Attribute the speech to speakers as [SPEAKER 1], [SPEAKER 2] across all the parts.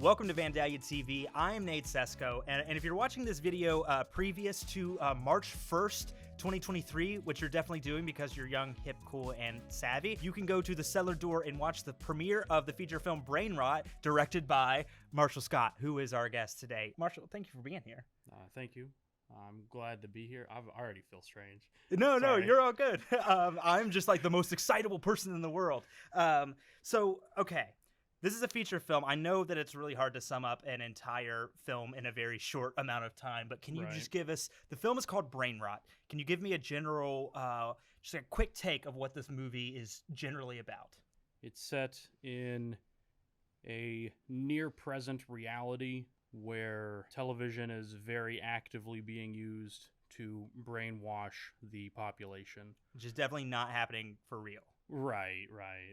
[SPEAKER 1] Welcome to Vandalia TV. I'm Nate Cesco, and if you're watching this video previous to March 1st, 2023, which you're definitely doing because you're young, hip, cool, and savvy, you can go to the cellar door and watch the premiere of the feature film BRAINROT, directed by Marshall Scott, who is our guest today. Marshall, thank you for being here.
[SPEAKER 2] Thank you. I'm glad to be here. I already feel strange.
[SPEAKER 1] No,
[SPEAKER 2] Sorry.
[SPEAKER 1] you're all good. I'm just like the most excitable person in the world. Okay. This is a feature film. I know that it's really hard to sum up an entire film in a very short amount of time, but can you just give us, the film is called BRAINROT. Can you give me a general, just a quick take of what this movie is generally about?
[SPEAKER 2] It's set in a near-present reality where television is very actively being used to brainwash the population.
[SPEAKER 1] Which is definitely not happening for real.
[SPEAKER 2] Right.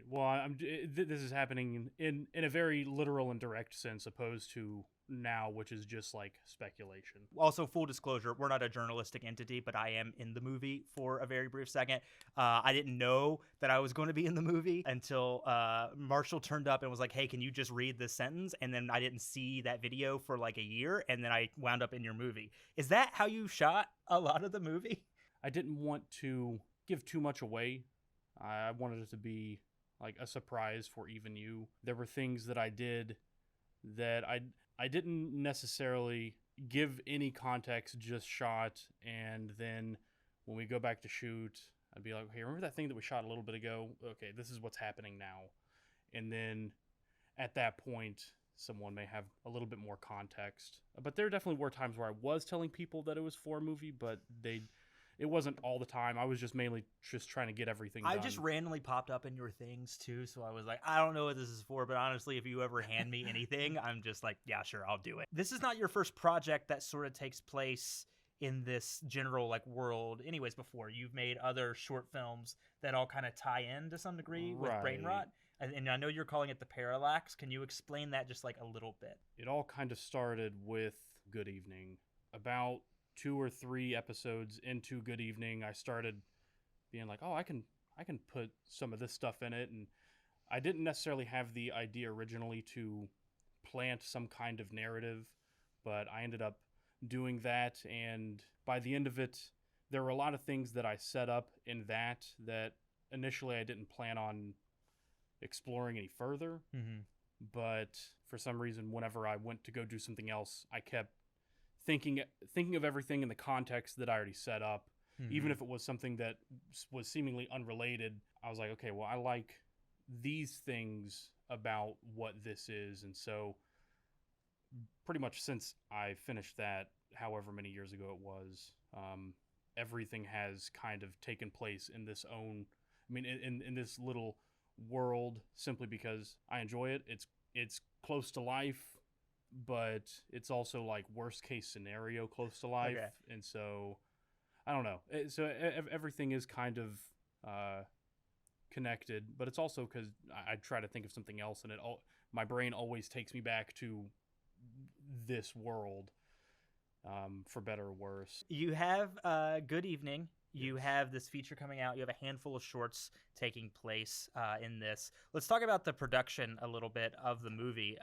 [SPEAKER 2] Well, this is happening in a very literal and direct sense, opposed to now, which is just like speculation.
[SPEAKER 1] Also, full disclosure, we're not a journalistic entity, but I am in the movie for a very brief second. I didn't know that I was going to be in the movie until Marshall turned up and was like, hey, can you just read this sentence? And then I didn't see that video for like a year, and then I wound up in your movie. Is that how you shot a lot of the movie?
[SPEAKER 2] I didn't want to give too much away. I wanted it to be like a surprise for even you. There were things that I did that I didn't necessarily give any context, just shot, and then when we go back to shoot, I'd be like, hey, remember that thing that we shot a little bit ago? Okay, this is what's happening now. And then at that point, someone may have a little bit more context. But there definitely were times where I was telling people that it was for a movie, but it wasn't all the time. I was just mainly just trying to get everything done.
[SPEAKER 1] I just randomly popped up in your things too, so I was like, I don't know what this is for, but honestly, if you ever hand me anything, I'm just like, yeah, sure, I'll do it. This is not your first project that sort of takes place in this general like world. Anyways, before you've made other short films that all kind of tie in to some degree with BRAINROT, and I know you're calling it the Parallax. Can you explain that just like a little bit?
[SPEAKER 2] It all kind of started with Good Evening. About 2 or 3 episodes into Good Evening, I started being like, oh, I can put some of this stuff in it. And I didn't necessarily have the idea originally to plant some kind of narrative, but I ended up doing that. And by the end of it, there were a lot of things that I set up in that initially I didn't plan on exploring any further. Mm-hmm. But for some reason, whenever I went to go do something else, I kept thinking of everything in the context that I already set up. Mm-hmm. Even if it was something that was seemingly unrelated, I was like, okay, well, I like these things about what this is. And so pretty much since I finished that, however many years ago it was, everything has kind of taken place in this in this little world, simply because I enjoy it. It's close to life, but it's also like worst case scenario close to life. Okay. And so I don't know. So everything is kind of connected, but it's also because I try to think of something else, and my brain always takes me back to this world, for better or worse.
[SPEAKER 1] You have Good Evening. You have this feature coming out. You have a handful of shorts taking place in this. Let's talk about the production a little bit of the movie.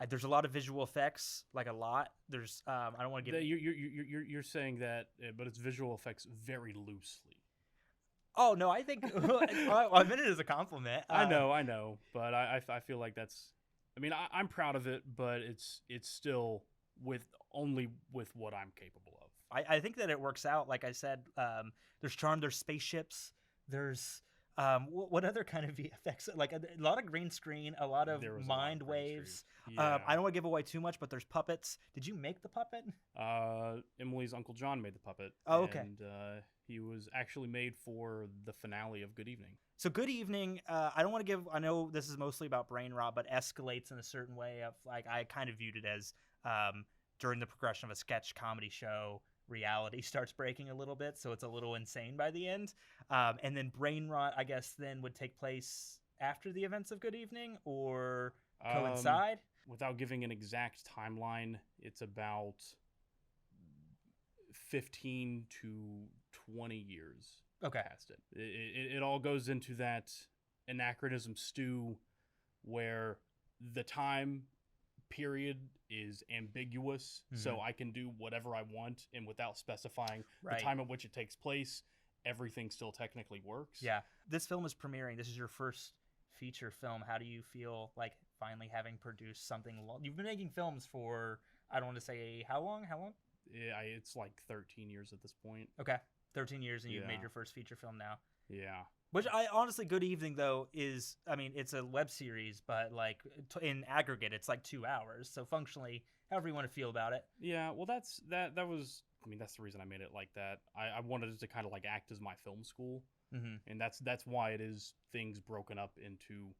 [SPEAKER 1] There's a lot of visual effects, like a lot. There's I don't want to give.
[SPEAKER 2] You're saying that, but it's visual effects very loosely.
[SPEAKER 1] Oh no, I think I meant it as a compliment.
[SPEAKER 2] I know, but I feel like that's. I mean, I'm proud of it, but it's still only with what I'm capable of.
[SPEAKER 1] I think that it works out. Like I said, there's charm. There's spaceships. There's. What other kind of effects? Like a lot of green screen, a lot of mind waves.
[SPEAKER 2] Yeah.
[SPEAKER 1] I don't want to give away too much, but there's puppets. Did you make the puppet?
[SPEAKER 2] Emily's Uncle John made the puppet.
[SPEAKER 1] Oh, okay.
[SPEAKER 2] And he was actually made for the finale of Good Evening.
[SPEAKER 1] So Good Evening, I don't want to give, I know this is mostly about BRAINROT, but escalates in a certain way of like, I kind of viewed it as during the progression of a sketch comedy show, reality starts breaking a little bit, so it's a little insane by the end. And then BRAINROT, I guess, then would take place after the events of Good Evening or coincide?
[SPEAKER 2] Without giving an exact timeline, it's about 15 to 20 years past it. It all goes into that anachronism stew where the time period is ambiguous, so I can do whatever I want, and without specifying the time at which it takes place, everything still technically works.
[SPEAKER 1] Yeah. This film is premiering. This is your first feature film. How do you feel like finally having produced something you've been making films for, I don't want to say how long?
[SPEAKER 2] Yeah, it's like 13 years at this point.
[SPEAKER 1] Okay. 13 years and you've made your first feature film now.
[SPEAKER 2] Yeah.
[SPEAKER 1] Which I honestly, Good Evening though is, I mean, it's a web series, but like in aggregate, it's like 2 hours. So functionally, however you want to feel about it.
[SPEAKER 2] Yeah. Well, that was, I mean, that's the reason I made it like that. I wanted it to kind of like act as my film school. And that's why it is things broken up into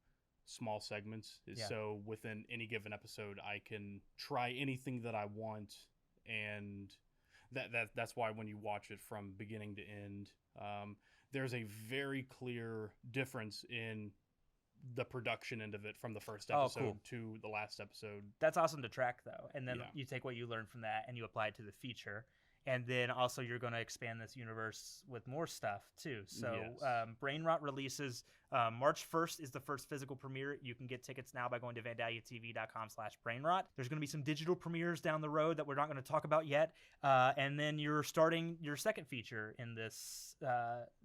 [SPEAKER 2] small segments. So within any given episode, I can try anything that I want, and that's why when you watch it from beginning to end, there's a very clear difference in the production end of it from the first episode to the last episode.
[SPEAKER 1] That's awesome to track though, and then you take what you learned from that and you apply it to the feature. And then also you're going to expand this universe with more stuff too. So BRAINROT releases March 1st is the first physical premiere. You can get tickets now by going to vandaliatv.com/BRAINROT. There's going to be some digital premieres down the road that we're not going to talk about yet. And then you're starting your second feature in this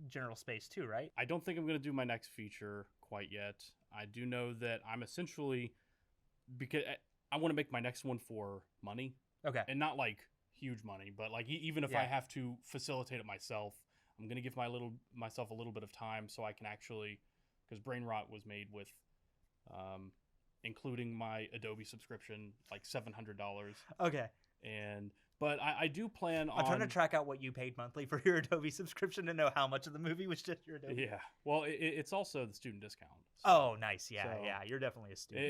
[SPEAKER 1] general space too, right?
[SPEAKER 2] I don't think I'm going to do my next feature quite yet. I do know that I'm essentially, because I want to make my next one for money.
[SPEAKER 1] Okay.
[SPEAKER 2] And not like huge money, but like even if I have to facilitate it myself, I'm gonna give myself a little bit of time so I can actually, because BRAINROT was made with including my Adobe subscription, like $700.
[SPEAKER 1] Okay.
[SPEAKER 2] But I do plan on...
[SPEAKER 1] I'm trying to track out what you paid monthly for your Adobe subscription to know how much of the movie was just your Adobe.
[SPEAKER 2] Yeah. Well, it's also the student discount.
[SPEAKER 1] So, oh, nice. Yeah, You're definitely a student.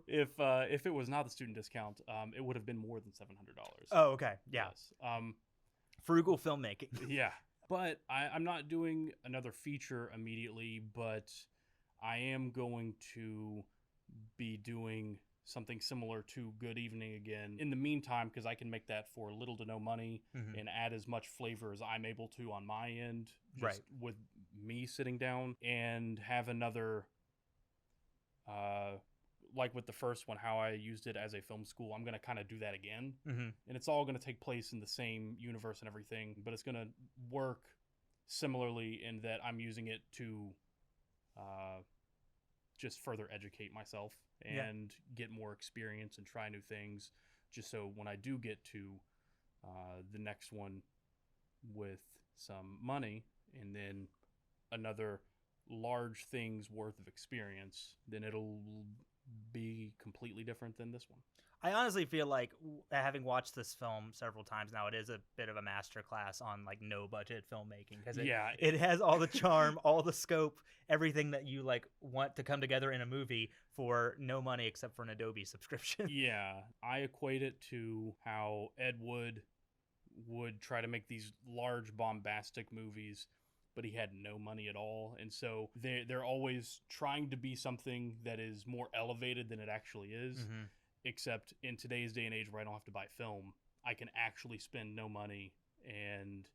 [SPEAKER 2] If it was not the student discount, it would have been more than $700.
[SPEAKER 1] Oh, okay. Yeah.
[SPEAKER 2] Yes.
[SPEAKER 1] Frugal filmmaking.
[SPEAKER 2] Yeah. But I'm not doing another feature immediately, but I am going to be doing something similar to Good Evening again in the meantime, because I can make that for little to no money and add as much flavor as I'm able to on my end, just with me sitting down, and have another like with the first one, how I used it as a film school. I'm going to kind of do that again, and it's all going to take place in the same universe and everything, but it's going to work similarly in that I'm using it to just further educate myself and get more experience and try new things, just so when I do get to the next one with some money and then another large thing's worth of experience, then it'll be completely different than this one.
[SPEAKER 1] I honestly feel like, having watched this film several times now, it is a bit of a masterclass on like no budget filmmaking, because it has all the charm, all the scope, everything that you like want to come together in a movie for no money except for an Adobe subscription.
[SPEAKER 2] Yeah, I equate it to how Ed Wood would try to make these large bombastic movies, but he had no money at all, and so they're always trying to be something that is more elevated than it actually is. Except in today's day and age where I don't have to buy film, I can actually spend no money and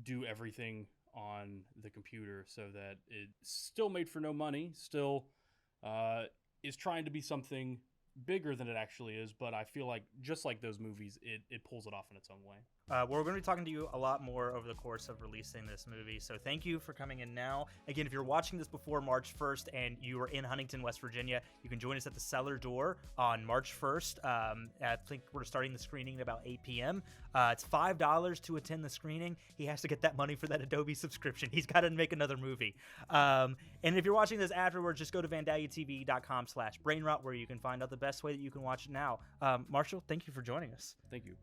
[SPEAKER 2] do everything on the computer, so that it's still made for no money, still is trying to be something bigger than it actually is, but I feel like just like those movies, it pulls it off in its own way.
[SPEAKER 1] We're going to be talking to you a lot more over the course of releasing this movie, so thank you for coming in now. Again, if you're watching this before March 1st and you are in Huntington, West Virginia, you can join us at the Cellar Door on March 1st. I think we're starting the screening at about 8 p.m. It's $5 to attend the screening. He has to get that money for that Adobe subscription. He's got to make another movie. And if you're watching this afterwards, just go to vandaliatv.com/BRAINROT, where you can find out the best way that you can watch it now. Marshall, thank you for joining us.
[SPEAKER 2] Thank you.